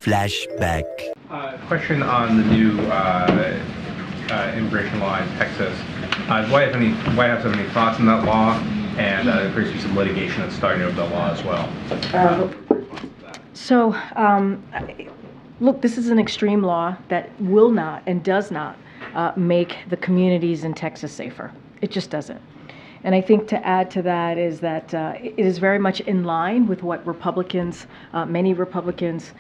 Flashback. Question on the new immigration law in Texas. Does White House have any thoughts on that law? And there appears to be some litigation that's starting over the law as well. Look, this is an extreme law that will not and does not make the communities in Texas safer. It just doesn't. And I think to add to that is that it is very much in line with what Republicans, many Republicans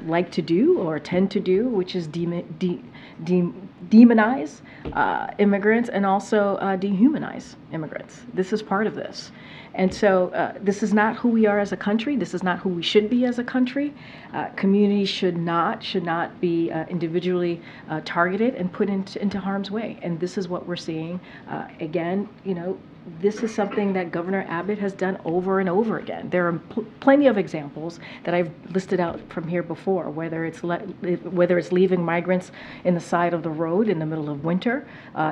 like to do or tend to do, which is demonize immigrants and also dehumanize immigrants. This is part of this. And so this is not who we are as a country. This is not who we should be as a country. Communities should not be individually targeted and put into harm's way. And this is what we're seeing. Again, this is something that Governor Abbott has done over and over again. There are plenty of examples that I've listed out from here before, whether it's leaving migrants in the side of the road in the middle of winter,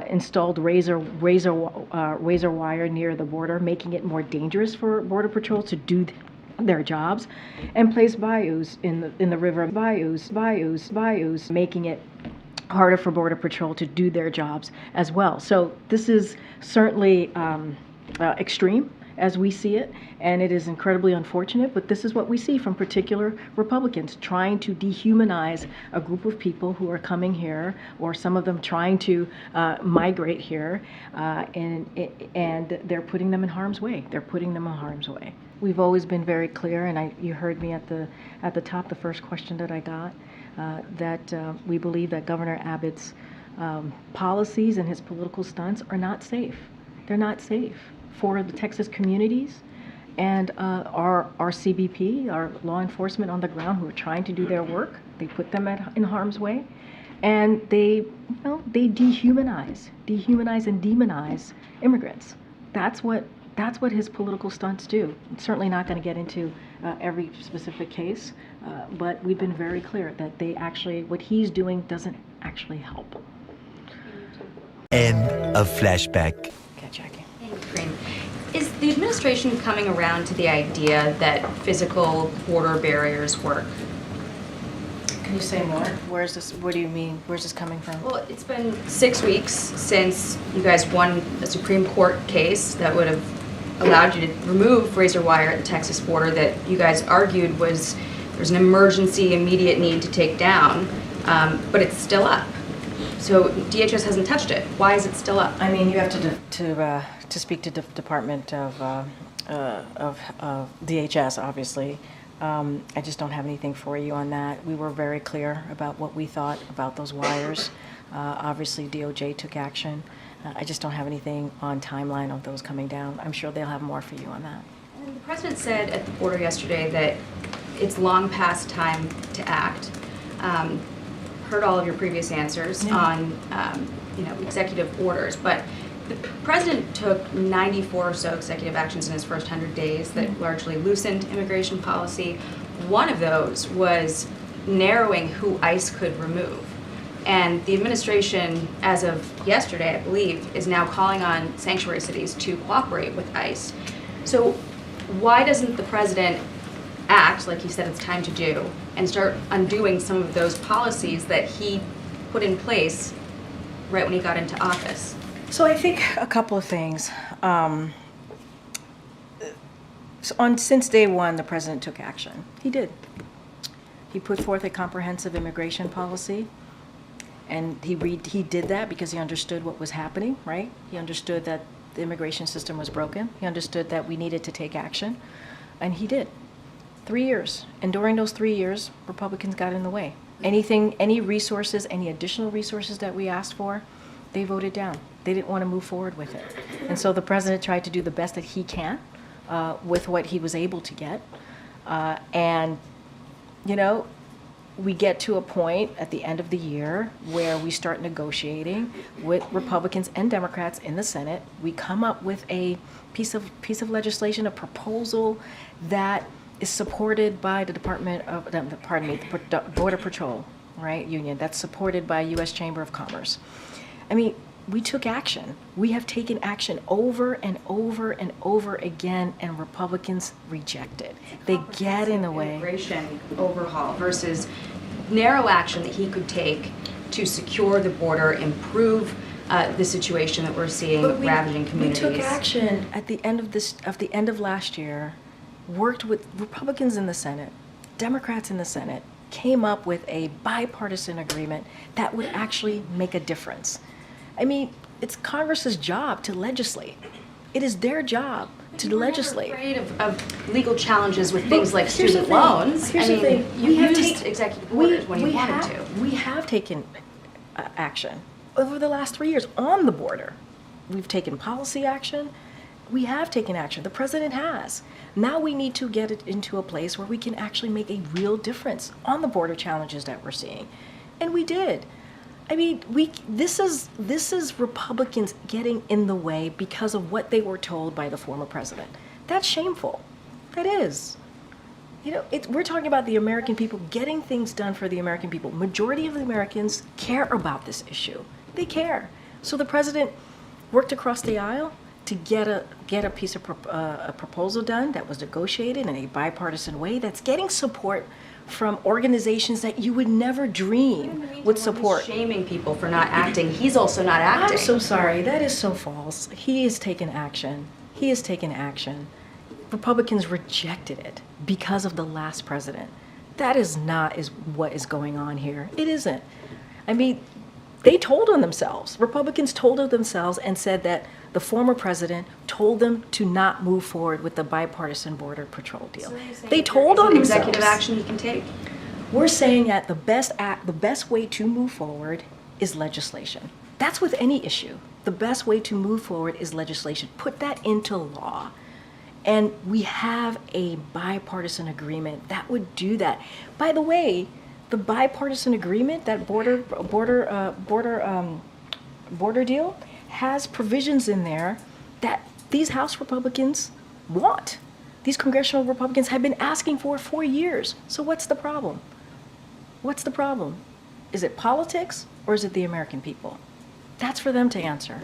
installed razor wire near the border, making it more dangerous for Border Patrol to do their jobs, and placed bayous in the river, bayous, making it harder for Border Patrol to do their jobs as well. So this is certainly extreme as we see it, and it is incredibly unfortunate, but this is what we see from particular Republicans trying to dehumanize a group of people who are coming here, or some of them trying to migrate here, and they're putting them in harm's way. We've always been very clear, and you heard me at the top, the first question that I got, that we believe that Governor Abbott's policies and his political stunts are not safe. They're not safe for the Texas communities and our CBP, our law enforcement on the ground who are trying to do their work. They put them in harm's way, and they dehumanize and demonize immigrants. That's what his political stunts do. I'm certainly not going to get into every specific case, but we've been very clear that what he's doing doesn't actually help. End of Flashback. Okay, Jackie. Thank you, Karine. Is the administration coming around to the idea that physical border barriers work? Can you say more? Where's this? What do you mean? Where's this coming from? Well, it's been 6 weeks since you guys won a Supreme Court case that would have allowed you to remove razor wire at the Texas border that you guys argued there's an emergency, immediate need to take down, but it's still up. So DHS hasn't touched it. Why is it still up? I mean, you have to speak to the Department of DHS, obviously. I just don't have anything for you on that. We were very clear about what we thought about those wires. Obviously, DOJ took action. I just don't have anything on timeline of those coming down. I'm sure they'll have more for you on that. And the president said at the border yesterday that it's long past time to act. Heard all of your previous answers on executive orders, but the president took 94 or so executive actions in his first 100 days that largely loosened immigration policy. One of those was narrowing who ICE could remove. And the administration, as of yesterday, I believe, is now calling on sanctuary cities to cooperate with ICE. So why doesn't the president act like he said it's time to do and start undoing some of those policies that he put in place right when he got into office? So I think a couple of things. Since day one, the president took action. He did. He put forth a comprehensive immigration policy, and he did that because he understood what was happening, right? He understood that the immigration system was broken. He understood that we needed to take action, and he did. 3 years, and during those 3 years, Republicans got in the way. Any resources, any additional resources that we asked for, they voted down. They didn't want to move forward with it. And so the president tried to do the best that he can with what he was able to get. We get to a point at the end of the year where we start negotiating with Republicans and Democrats in the Senate. We come up with a piece of legislation, a proposal that is supported by the the Border Patrol, right, union, that's supported by U.S. Chamber of Commerce. I mean, we took action. We have taken action over and over and over again, and Republicans reject it. They get in the way. Immigration overhaul versus narrow action that he could take to secure the border, improve the situation that we're seeing ravaging communities. We took action at the end of last year, worked with Republicans in the Senate, Democrats in the Senate, came up with a bipartisan agreement that would actually make a difference. I mean, it's Congress's job to legislate. It is their job to legislate. We're never afraid of legal challenges with things like Here's the student thing. loans. Here's I the mean, thing. you used executive orders when you wanted to. We have taken action over the last 3 years on the border. We've taken policy action. We have taken action. The president has. Now we need to get it into a place where we can actually make a real difference on the border challenges that we're seeing. And we did. I mean, this is Republicans getting in the way because of what they were told by the former president. That's shameful. That is. You know, we're talking about the American people getting things done for the American people. Majority of the Americans care about this issue. They care. So the president worked across the aisle to get a piece of a proposal done that was negotiated in a bipartisan way that's getting support from organizations that you would never dream would support. He's shaming people for not acting. He's also not acting. I'm so sorry. That is so false. He has taken action. He has taken action. Republicans rejected it because of the last president. That is not what is going on here. It isn't. I mean, they told on themselves. Republicans told on themselves and said that the former president told them to not move forward with the bipartisan border patrol deal. So they told on themselves. Executive action he can take. We're saying that the best way to move forward is legislation. That's with any issue. The best way to move forward is legislation. Put that into law. And we have a bipartisan agreement that would do that. By the way, the bipartisan agreement, that border deal, has provisions in there that these House Republicans want. These congressional Republicans have been asking for years. So what's the problem? What's the problem? Is it politics or is it the American people? That's for them to answer.